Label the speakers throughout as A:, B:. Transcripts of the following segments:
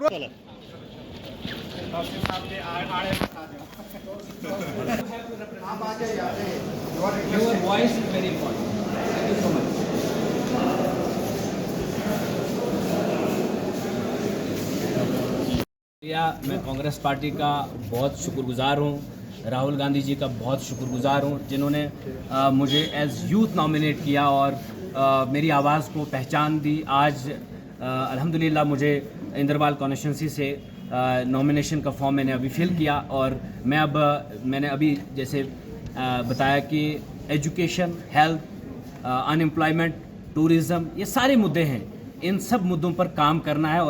A: चलो
B: Your voice is very important. Thank you so much. मैं Congress party का बहुत शुक्रगुजार हूँ, राहुल गांधी जी का बहुत शुक्रगुजार हूँ जिन्होंने मुझे एज यूथ नॉमिनेट किया और मेरी आवाज़ को पहचान दी। आज अल्हम्दुलिल्लाह मुझे इंद्रवाल कॉन्स्टिट्यूंसी से नॉमिनेशन का फॉर्म मैंने अभी फिल किया और मैंने अभी जैसे बताया कि एजुकेशन, हेल्थ, अनएम्प्लॉयमेंट, टूरिज़्म, ये सारे मुद्दे हैं। इन सब मुद्दों पर काम करना है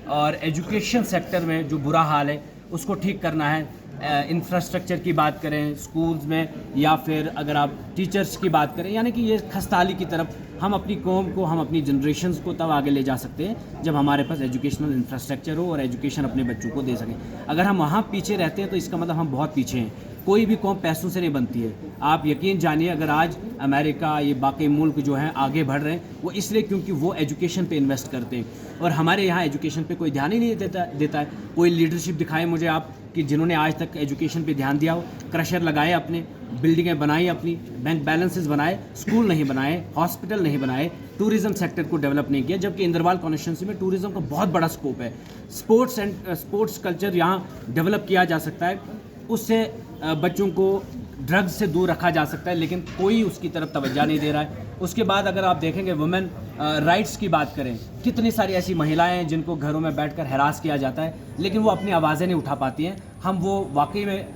B: और एजुकेशन सेक्टर में जो बुरा हाल है उसको ठीक करना है। इंफ्रास्ट्रक्चर की बात करें स्कूल्स में या फिर अगर आप टीचर्स की बात करें, यानी कि ये खस्ताहाली की तरफ हम अपनी कौम को, हम अपनी जनरेशन्स को तब आगे ले जा सकते हैं जब हमारे पास एजुकेशनल इंफ्रास्ट्रक्चर हो और एजुकेशन अपने बच्चों को दे सकें। अगर हम वहाँ पीछे रहते हैं तो इसका मतलब हम बहुत पीछे हैं। कोई भी कौम पैसों से नहीं बनती है। आप यकीन जानिए, अगर आज अमेरिका, ये बाकी मुल्क जो हैं आगे बढ़ रहे हैं वो इसलिए क्योंकि वो एजुकेशन पे इन्वेस्ट करते हैं और हमारे यहाँ एजुकेशन पे कोई ध्यान ही नहीं देता है। कोई लीडरशिप दिखाए मुझे आप कि जिन्होंने आज तक एजुकेशन पे ध्यान दिया हो। क्रशर लगाए अपने, बिल्डिंगें बनाई अपनी, बैंक बैलेंसेस बनाए, स्कूल नहीं बनाए, हॉस्पिटल नहीं बनाए, टूरिज़्म सेक्टर को डेवलप नहीं किया, जबकि इंद्रवाल कॉन्स्टिट्यूंसी में टूरिज़्म का बहुत बड़ा स्कोप है। स्पोर्ट्स कल्चर यहाँ डेवलप किया जा सकता है, उससे बच्चों को ड्रग्स से दूर रखा जा सकता है, लेकिन कोई उसकी तरफ तवज्जो नहीं दे रहा है। उसके बाद अगर आप देखेंगे वुमेन राइट्स की बात करें, कितनी सारी ऐसी महिलाएं हैं जिनको घरों में बैठकर हैरास किया जाता है लेकिन वो अपनी आवाज़ें नहीं उठा पाती हैं। हम वो वाकई में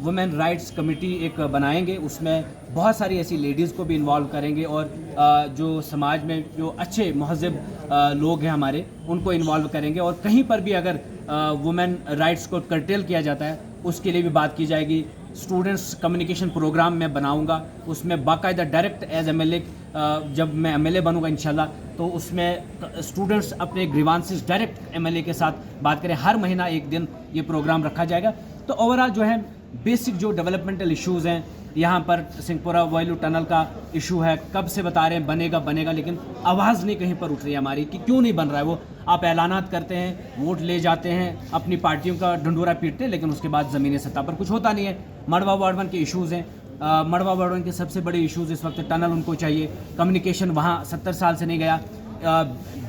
B: वुमेन राइट्स कमेटी एक बनाएंगे, उसमें बहुत सारी ऐसी लेडीज़ को भी इन्वॉल्व करेंगे और जो समाज में जो अच्छे महज़ब लोग हैं हमारे, उनको इन्वॉल्व करेंगे। और कहीं पर भी अगर वुमेन राइट्स को कर्टेल किया जाता है उसके लिए भी बात की जाएगी। स्टूडेंट्स कम्युनिकेशन प्रोग्राम मैं बनाऊंगा, उसमें बाकायदा डायरेक्ट एज एमएलए, जब मैं एमएलए बनूंगा इंशाल्लाह, तो उसमें स्टूडेंट्स अपने ग्रीवांसेस डायरेक्ट एमएलए के साथ बात करें। हर महीना एक दिन ये प्रोग्राम रखा जाएगा। तो ओवरऑल जो है बेसिक जो डेवलपमेंटल इश्यूज़ हैं, यहाँ पर सिंहपुरा वैल्यू टनल का इशू है, कब से बता रहे हैं बनेगा, लेकिन आवाज़ नहीं कहीं पर उठ रही है हमारी कि क्यों नहीं बन रहा है। वो आप ऐलानात करते हैं, वोट ले जाते हैं, अपनी पार्टियों का ढंढोरा पीटते हैं, लेकिन उसके बाद ज़मीनी सतह पर कुछ होता नहीं है। मड़वा वार्ड 1 के इशूज़ हैं, मड़वा वार्ड 1 के सबसे बड़े इशूज़ इस वक्त टनल उनको चाहिए, कम्युनिकेशन वहाँ 70 साल से नहीं गया,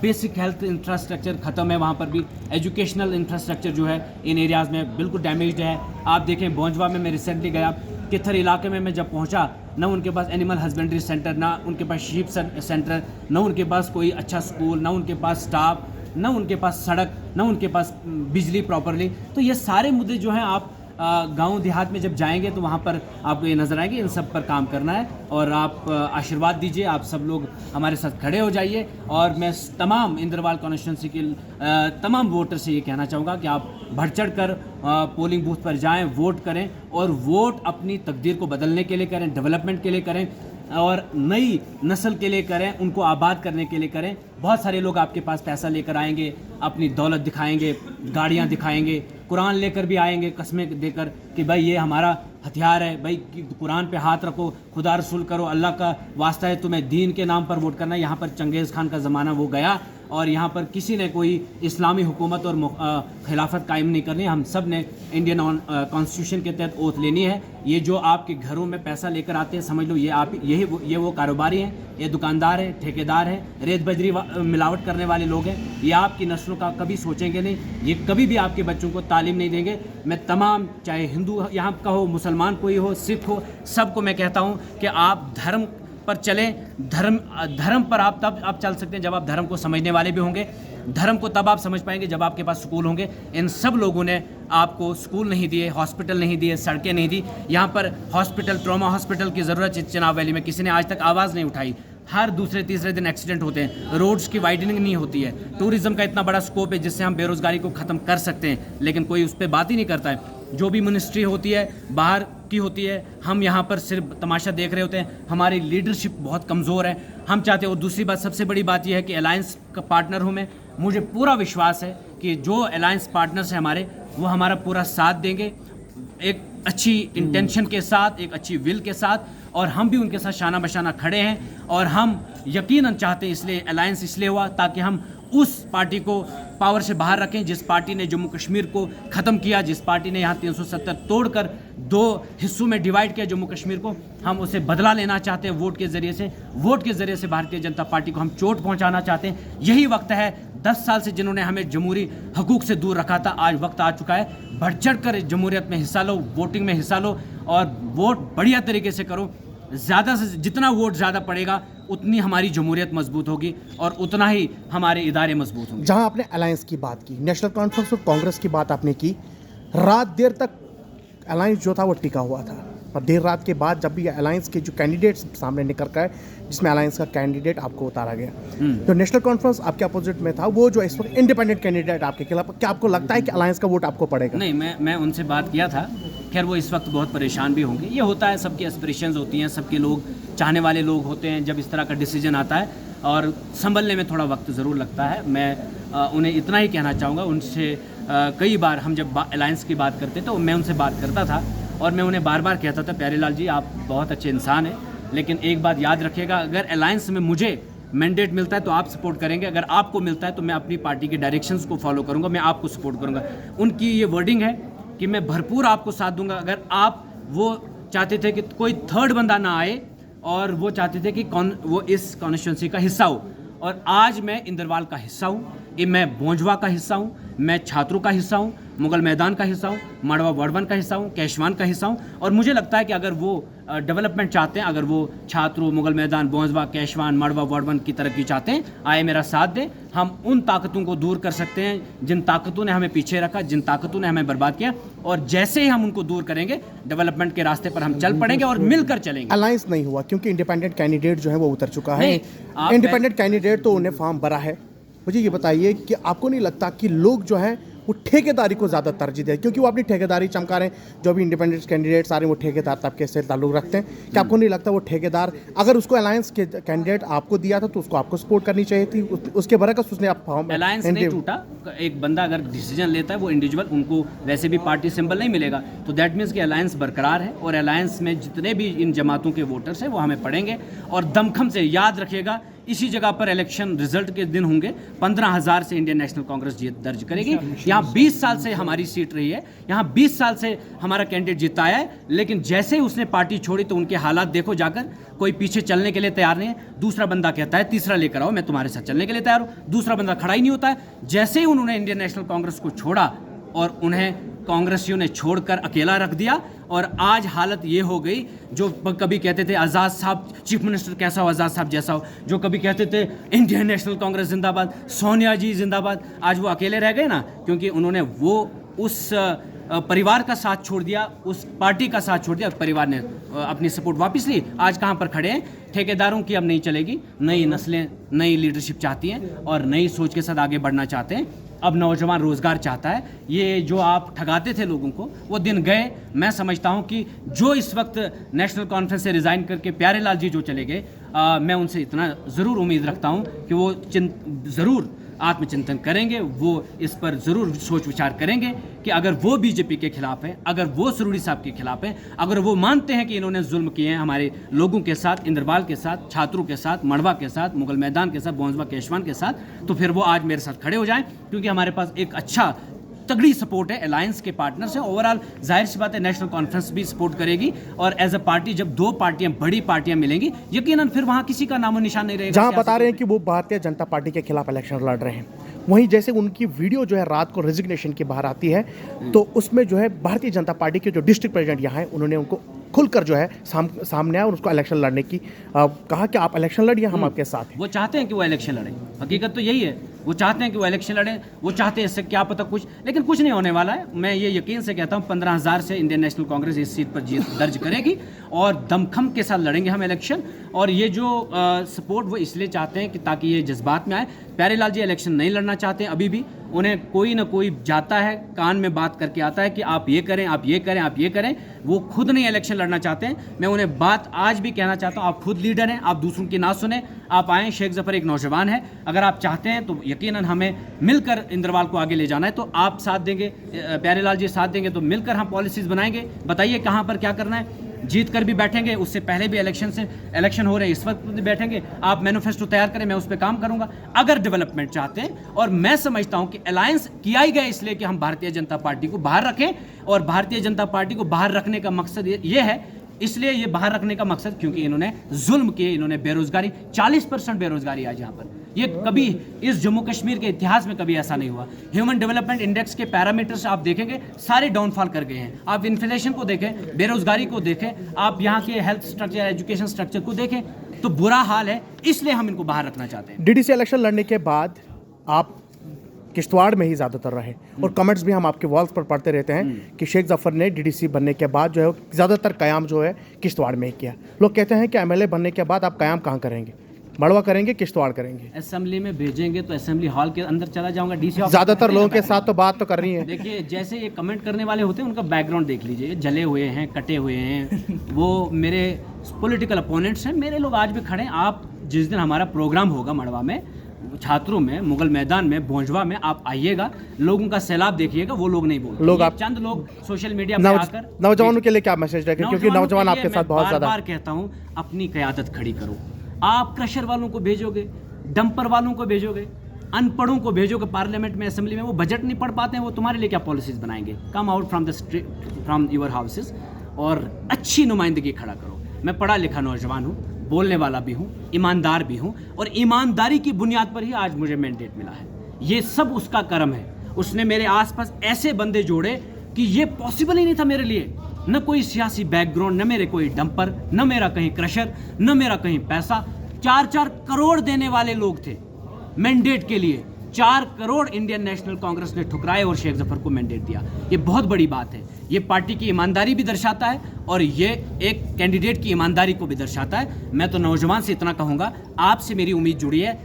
B: बेसिक हेल्थ इंफ्रास्ट्रक्चर ख़त्म है वहाँ पर भी, एजुकेशनल इंफ्रास्ट्रक्चर जो है इन एरियाज़ में बिल्कुल डैमेज्ड है। आप देखें बोंजवा में मैं रिसेंटली गया, किथर इलाके में मैं जब पहुँचा, ना उनके पास एनिमल हस्बेंड्री सेंटर, ना उनके पास शीप सेंटर, ना उनके पास कोई अच्छा स्कूल, ना उनके पास स्टाफ, ना उनके पास सड़क, ना उनके पास बिजली प्रॉपरली। तो ये सारे मुद्दे जो हैं आप गांव देहात में जब जाएंगे तो वहाँ पर आपको ये नज़र आएंगे। इन सब पर काम करना है और आप आशीर्वाद दीजिए, आप सब लोग हमारे साथ खड़े हो जाइए। और मैं तमाम इंद्रवाल कॉन्स्टिट्यूंसी के तमाम वोटर से ये कहना चाहूँगा कि आप बढ़ चढ़ कर पोलिंग बूथ पर जाएं, वोट करें और वोट अपनी तकदीर को बदलने के लिए करें, डेवलपमेंट के लिए करें और नई नस्ल के लिए करें, उनको आबाद करने के लिए करें। बहुत सारे लोग आपके पास पैसा लेकर आएंगे, अपनी दौलत दिखाएंगे, गाड़ियाँ दिखाएंगे, कुरान लेकर भी आएंगे कसमें देकर कि भाई ये हमारा हथियार है, भाई कुरान पे हाथ रखो, खुदा रसूल करो, अल्लाह का वास्ता है, तुम्हें दीन के नाम पर वोट करना है। यहाँ पर चंगेज़ खान का ज़माना वो गया और यहाँ पर किसी ने कोई इस्लामी हुकूमत और खिलाफत कायम नहीं करनी। हम सब ने इंडियन कॉन्स्टिट्यूशन के तहत ओथ लेनी है। ये जो आपके घरों में पैसा लेकर आते हैं, समझ लो ये वो कारोबारी हैं, ये दुकानदार हैं, ठेकेदार हैं, रेत बजरी मिलावट करने वाले लोग हैं। ये आपकी नस्लों का कभी सोचेंगे नहीं, ये कभी भी आपके बच्चों को तालीम नहीं देंगे। मैं तमाम, चाहे हिंदू यहाँ का हो, मुसलमान कोई हो, सिख हो, सबको मैं कहता हूँ कि आप धर्म पर चलें। धर्म पर आप तब आप चल सकते हैं जब आप धर्म को समझने वाले भी होंगे। धर्म को तब आप समझ पाएंगे जब आपके पास स्कूल होंगे। इन सब लोगों ने आपको स्कूल नहीं दिए, हॉस्पिटल नहीं दिए, सड़कें नहीं दी। यहाँ पर हॉस्पिटल, ट्रॉमा हॉस्पिटल की ज़रूरत है चिनाब वैली में, किसी ने आज तक आवाज़ नहीं उठाई। हर दूसरे तीसरे दिन एक्सीडेंट होते हैं, रोड्स की वाइडनिंग नहीं होती है। टूरिज़्म का इतना बड़ा स्कोप है जिससे हम बेरोज़गारी को ख़त्म कर सकते हैं, लेकिन कोई उस पर बात ही नहीं करता है। जो भी मिनिस्ट्री होती है बाहर की होती है, हम यहाँ पर सिर्फ तमाशा देख रहे होते हैं। हमारी लीडरशिप बहुत कमज़ोर है। हम चाहते हैं, और दूसरी बात, सबसे बड़ी बात यह है कि अलायंस का पार्टनर हूँ मैं। मुझे पूरा विश्वास है कि जो अलायंस पार्टनर्स हैं हमारे, वो हमारा पूरा साथ देंगे, एक अच्छी इंटेंशन के साथ, एक अच्छी विल के साथ, और हम भी उनके साथ शाना बशाना खड़े हैं। और हम यकीनन चाहते हैं, इसलिए अलायंस इसलिए हुआ ताकि हम उस पार्टी को पावर से बाहर रखें जिस पार्टी ने जम्मू कश्मीर को ख़त्म किया, जिस पार्टी ने यहाँ 370 तोड़कर 2 हिस्सों में डिवाइड किया जम्मू कश्मीर को। हम उसे बदला लेना चाहते हैं वोट के ज़रिए से भारतीय जनता पार्टी को हम चोट पहुँचाना चाहते हैं। यही वक्त है, 10 साल से जिन्होंने हमें जमहूरी हकूक़ से दूर रखा था, आज वक्त आ चुका है, बढ़ चढ़ कर जमहूरियत में हिस्सा लो, वोटिंग में हिस्सा लो और वोट बढ़िया तरीके से करो। ज़्यादा से जितना वोट ज़्यादा पड़ेगा उतनी हमारी जमहूरियत मजबूत होगी और उतना ही हमारे इदारे मजबूत होंगे।
A: जहां आपने अलायंस की बात की, नेशनल कॉन्फ्रेंस और कांग्रेस की बात आपने की, रात देर तक अलायंस जो था वो टिका हुआ था और देर रात के बाद जब भी अलायंस के जो कैंडिडेट्स सामने निकल कर, जिसमें अलायंस का कैंडिडेट आपको उतारा गया, जो नेशनल कॉन्फ्रेंस आपके अपोजिट में था, वो जो इस वक्त इंडिपेंडेंट कैंडिडेट आपके खिलाफ, क्या आपको लगता है कि अलायंस का वोट आपको पड़ेगा?
B: नहीं, मैं उनसे बात किया था। खैर वो इस वक्त बहुत परेशान भी होंगे, ये होता है, सबकी एस्पिरेशंस होती हैं, सबके लोग चाहने वाले लोग होते हैं। जब इस तरह का डिसीजन आता है और संभलने में थोड़ा वक्त ज़रूर लगता है। मैं उन्हें इतना ही कहना चाहूँगा, उनसे कई बार हम जब अलायंस की बात करते तो मैं उनसे बात करता था और मैं उन्हें बार बार कहता था, प्यारे लाल जी आप बहुत अच्छे इंसान हैं, लेकिन एक बात याद रखिएगा, अगर अलायंस में मुझे मैंडेट मिलता है तो आप सपोर्ट करेंगे, अगर आपको मिलता है तो मैं अपनी पार्टी के डायरेक्शंस को फॉलो करूंगा, मैं आपको सपोर्ट करूंगा। उनकी ये वर्डिंग है कि मैं भरपूर आपको साथ दूंगा। अगर आप वो चाहते थे कि कोई थर्ड बंदा ना आए और वो चाहते थे कि वो इस कॉन्स्टिट्यूंसी का हिस्सा हो, और आज मैं इंदरवाल का हिस्सा हूँ, मैं बोंजवा का हिस्सा हूँ, मैं छात्रों का हिस्सा हूँ, मुगल मैदान का हिस्सा हूँ, माड़वा वार्ड 1 का हिस्सा हूँ, कैशवान का हिस्सा हूँ। और मुझे लगता है कि अगर वो डेवलपमेंट चाहते हैं, अगर वो छात्रों, मुगल मैदान, बोंजवा, कैशवान, माड़वा वार्ड 1 की तरक्की चाहते हैं, आए मेरा साथ दें। हम उन ताकतों को दूर कर सकते हैं जिन ताकतों ने हमें पीछे रखा, जिन ताकतों ने हमें बर्बाद किया, और जैसे ही हम उनको दूर करेंगे डेवलपमेंट के रास्ते पर हम चल पड़ेंगे और मिलकर चलेंगे।
A: अलायंस नहीं हुआ क्योंकि इंडिपेंडेंट कैंडिडेट जो है वो उतर चुका है। इंडिपेंडेंट कैंडिडेट तो उन्हें फॉर्म भरा है। मुझे ये बताइए कि आपको नहीं लगता कि लोग जो है वो ठेकेदारी को ज़्यादा तरजीह दें, क्योंकि वो अपनी ठेकेदारी चमका रहे हैं, जो भी इंडिपेंडेंट कैंडिडेट्स आ रहे हैं वो ठेकेदार तबके से ताल्लुक़ रखते हैं। क्या आपको नहीं लगता वो ठेकेदार, अगर उसको अलायंस के कैंडिडेट आपको दिया था तो उसको आपको सपोर्ट करनी चाहिए थी, उसके बरकस उसने आप
B: अलायंस नहीं टूटा। एक बंदा अगर डिसीजन लेता है वो इंडिविजुअल, उनको वैसे भी पार्टी सिंबल नहीं मिलेगा, तो दैट मीन्स कि अलायंस बरकरार है और अलायंस में जितने भी इन जमातों के वोटर्स हैं वो हमें पड़ेंगे। और दमखम से याद रखिएगा, इसी जगह पर इलेक्शन रिजल्ट के दिन होंगे, 15,000 से इंडियन नेशनल कांग्रेस जीत दर्ज करेगी। यहाँ 20 साल से हमारी सीट रही है, यहाँ 20 साल से हमारा कैंडिडेट जीता है, लेकिन जैसे ही उसने पार्टी छोड़ी तो उनके हालात देखो जाकर, कोई पीछे चलने के लिए तैयार नहीं है। दूसरा बंदा कहता है तीसरा लेकर आओ, मैं तुम्हारे साथ चलने के लिए तैयार हूँ, दूसरा बंदा खड़ा ही नहीं होता है। जैसे ही उन्होंने इंडियन नेशनल कांग्रेस को छोड़ा और उन्हें कांग्रेसियों ने छोड़कर अकेला रख दिया, और आज हालत ये हो गई, जो कभी कहते थे आज़ाद साहब चीफ मिनिस्टर कैसा हो, आज़ाद साहब जैसा हो, जो कभी कहते थे इंडियन नेशनल कांग्रेस जिंदाबाद, सोनिया जी जिंदाबाद, आज वो अकेले रह गए ना, क्योंकि उन्होंने वो उस परिवार का साथ छोड़ दिया, उस पार्टी का साथ छोड़ दिया, परिवार ने अपनी सपोर्ट वापस ली। आज कहाँ पर खड़े हैं? ठेकेदारों की अब नहीं चलेगी, नई नस्लें नई लीडरशिप चाहती हैं और नई सोच के साथ आगे बढ़ना चाहते हैं। अब नौजवान रोज़गार चाहता है। ये जो आप ठगाते थे लोगों को, वो दिन गए। मैं समझता हूँ कि जो इस वक्त नेशनल कॉन्फ्रेंस से रिज़ाइन करके प्यारे लाल जी जो चले गए, मैं उनसे इतना ज़रूर उम्मीद रखता हूँ कि वो ज़रूर आत्मचिंतन करेंगे, वो इस पर ज़रूर सोच विचार करेंगे कि अगर वो बीजेपी के खिलाफ हैं, अगर वो सरूड़ी साहब के खिलाफ हैं, अगर वो मानते हैं कि इन्होंने जुल्म किए हैं हमारे लोगों के साथ, इंद्रवाल के साथ, छात्रों के साथ, मड़वा के साथ, मुगल मैदान के साथ, बोंजवा केशवान के साथ, तो फिर वो आज मेरे साथ खड़े हो जाएं, क्योंकि हमारे पास एक अच्छा तगड़ी सपोर्ट है, अलायंस के पार्टनर्स हैं। ओवरऑल जाहिर सी बात है नेशनल कॉन्फ्रेंस भी सपोर्ट करेगी, और एज अ पार्टी जब 2 पार्टियां, बड़ी पार्टियां मिलेंगी, यकीनन फिर वहां किसी का नामो निशान नहीं रहेगा।
A: जहां बता रहे हैं कि वो भारतीय जनता पार्टी के खिलाफ इलेक्शन लड़ रहे हैं, वहीं जैसे उनकी वीडियो जो है रात को रेजिग्नेशन की बाहर आती है, तो उसमें जो है भारतीय जनता पार्टी के जो डिस्ट्रिक्ट प्रेसिडेंट यहाँ हैं, उन्होंने उनको खुलकर जो है सामने आया और उसको इलेक्शन लड़ने की कहा कि आप इलेक्शन लड़िए, हम आपके साथ हैं।
B: वो चाहते हैं कि वो इलेक्शन लड़े, हकीकत तो यही है, वो चाहते हैं कि वो इलेक्शन लड़े, वो चाहते हैं इससे क्या पता कुछ, लेकिन कुछ नहीं होने वाला है। मैं ये यकीन से कहता हूँ 15,000 से इंडियन नेशनल कांग्रेस इस सीट पर जीत दर्ज करेगी और दमखम के साथ लड़ेंगे हम इलेक्शन। और ये जो सपोर्ट वो इसलिए चाहते हैं कि ताकि ये जज्बात में आए। प्यारे लाल जी इलेक्शन नहीं लड़ना चाहते हैं अभी भी, उन्हें कोई ना कोई जाता है कान में बात करके आता है कि आप ये करें, आप ये करें, आप ये करें। वो खुद नहीं इलेक्शन लड़ना चाहते हैं। मैं उन्हें बात आज भी कहना चाहता हूँ, आप खुद लीडर हैं, आप दूसरों की ना सुने, आप आएँ। शेख जफर एक नौजवान है, अगर आप चाहते हैं तो यकीनन हमें मिलकर इंद्रवाल को आगे ले जाना है, तो आप साथ देंगे, प्यारे लाल जी साथ देंगे, तो मिलकर हम पॉलिसीज़ बनाएंगे। बताइए कहाँ पर क्या करना है। जीत कर भी बैठेंगे, उससे पहले भी इलेक्शन हो रहे हैं, इस वक्त भी बैठेंगे। आप मैनिफेस्टो तैयार करें, मैं उस पर काम करूंगा अगर डेवलपमेंट चाहते हैं। और मैं समझता हूं कि अलायंस किया ही गया इसलिए कि हम भारतीय जनता पार्टी को बाहर रखें, और भारतीय जनता पार्टी को बाहर रखने का मकसद ये है, इसलिए ये बाहर रखने का मकसद क्योंकि इन्होंने जुल्म किए, इन्होंने बेरोजगारी 40% बेरोजगारी आज यहाँ पर, ये कभी इस जम्मू कश्मीर के इतिहास में कभी ऐसा नहीं हुआ। ह्यूमन डेवलपमेंट इंडेक्स के पैरामीटर्स आप देखेंगे सारे डाउनफॉल कर गए हैं। आप इन्फ्लेशन को देखें, बेरोजगारी को देखें, आप यहाँ के हेल्थ स्ट्रक्चर, एजुकेशन स्ट्रक्चर को देखें, तो बुरा हाल है, इसलिए हम इनको बाहर रखना चाहते हैं।
A: डीडीसी इलेक्शन लड़ने के बाद आप किश्तवाड़ में ही ज़्यादातर रहे और कमेंट्स भी हम आपके वॉल्स पर पढ़ते रहते हैं कि शेख जफर ने डीडीसी बनने के बाद जो है ज़्यादातर क़याम जो है किश्तवाड़ में ही किया। लोग कहते हैं कि एमएलए बनने के बाद आप क़याम कहाँ करेंगे, मड़वा करेंगे, किश्तवाड़ करेंगे?
B: असेंबली में भेजेंगे तो असेंबली हॉल के अंदर चला जाऊंगा। डीसी
A: ज़्यादातर लोगों के साथ तो बात तो कर रही है।
B: देखिए, जैसे ये कमेंट करने वाले होते हैं उनका बैकग्राउंड देख लीजिए, जले हुए हैं, कटे हुए हैं, वो मेरे पॉलिटिकल अपोनेंट्स हैं। मेरे लोग आज भी खड़े हैं। आप जिस दिन हमारा प्रोग्राम होगा मड़वा में, छात्रों में, मुगल मैदान में, भोजवा में, आप आइएगा, लोगों का सैलाब देखिएगा। वो लोग नहीं बोलते, लोग आप चंद लोग सोशल मीडिया पर आकर।
A: नौजवानों के लिए क्या मैसेज रहेगा, क्योंकि नौजवान आपके साथ बहुत ज़्यादा।
B: बार कहता हूँ, अपनी क़यादत खड़ी करो। आप क्रशर वालों को भेजोगे, डंपर वालों को भेजोगे, अनपढ़ों को भेजोगे पार्लियामेंट में, असेंबली में, वो बजट नहीं पढ़ पाते हैं, वो तुम्हारे लिए क्या पॉलिसीज बनाएंगे? Come out from the street, from your houses, और अच्छी नुमाइंदगी खड़ा करो। मैं पढ़ा लिखा नौजवान हूँ, बोलने वाला भी हूँ, ईमानदार भी हूँ, और ईमानदारी की बुनियाद पर ही आज मुझे मैंडेट मिला है। ये सब उसका कर्म है। उसने मेरे आसपास ऐसे बंदे जोड़े कि ये पॉसिबल ही नहीं था मेरे लिए। न कोई सियासी बैकग्राउंड, न मेरे कोई डंपर, न मेरा कहीं क्रशर, न मेरा कहीं पैसा। 4-4 करोड़ देने वाले लोग थे मैंडेट के लिए। 4 करोड़ इंडियन नेशनल कांग्रेस ने ठुकराए और शेख जफर को मैंडेट दिया। ये बहुत बड़ी बात है। ये पार्टी की ईमानदारी भी दर्शाता है और ये एक कैंडिडेट की ईमानदारी को भी दर्शाता है। मैं तो नौजवान से इतना कहूँगा, आपसे मेरी उम्मीद जुड़ी है।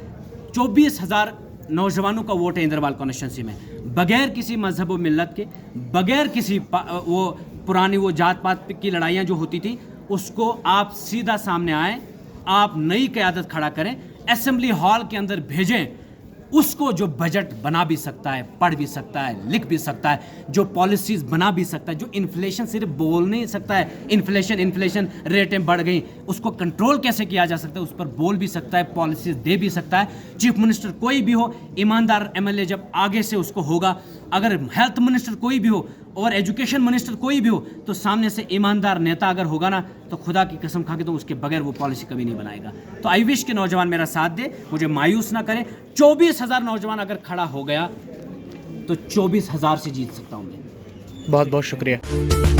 B: 24,000 नौजवानों का वोट है इंद्रवाल कॉन्स्टिट्यूंसी में, बगैर किसी मजहब व मिल्लत के, बगैर किसी वो पुरानी वो जात पात की लड़ाइयाँ जो होती थी, उसको आप सीधा सामने आए, आप नई क़यादत खड़ा करें, असेंबली हॉल के अंदर भेजें उसको जो बजट बना भी सकता है, पढ़ भी सकता है, लिख भी सकता है, जो पॉलिसीज बना भी सकता है, जो इन्फ्लेशन सिर्फ बोल नहीं सकता है, इन्फ्लेशन रेटें बढ़ गई, उसको कंट्रोल कैसे किया जा सकता है, उस पर बोल भी सकता है, पॉलिसीज दे भी सकता है। चीफ मिनिस्टर कोई भी हो, ईमानदार एमएलए जब आगे से उसको होगा, अगर हेल्थ मिनिस्टर कोई भी हो और एजुकेशन मिनिस्टर कोई भी हो, तो सामने से ईमानदार नेता अगर होगा ना, तो खुदा की कसम खा के तो उसके बगैर वो पॉलिसी कभी नहीं बनाएगा। तो आई विश के नौजवान मेरा साथ दे, मुझे मायूस ना करें। 24,000 नौजवान अगर खड़ा हो गया तो 24,000 से जीत सकता हूँ मैं।
A: बहुत बहुत शुक्रिया।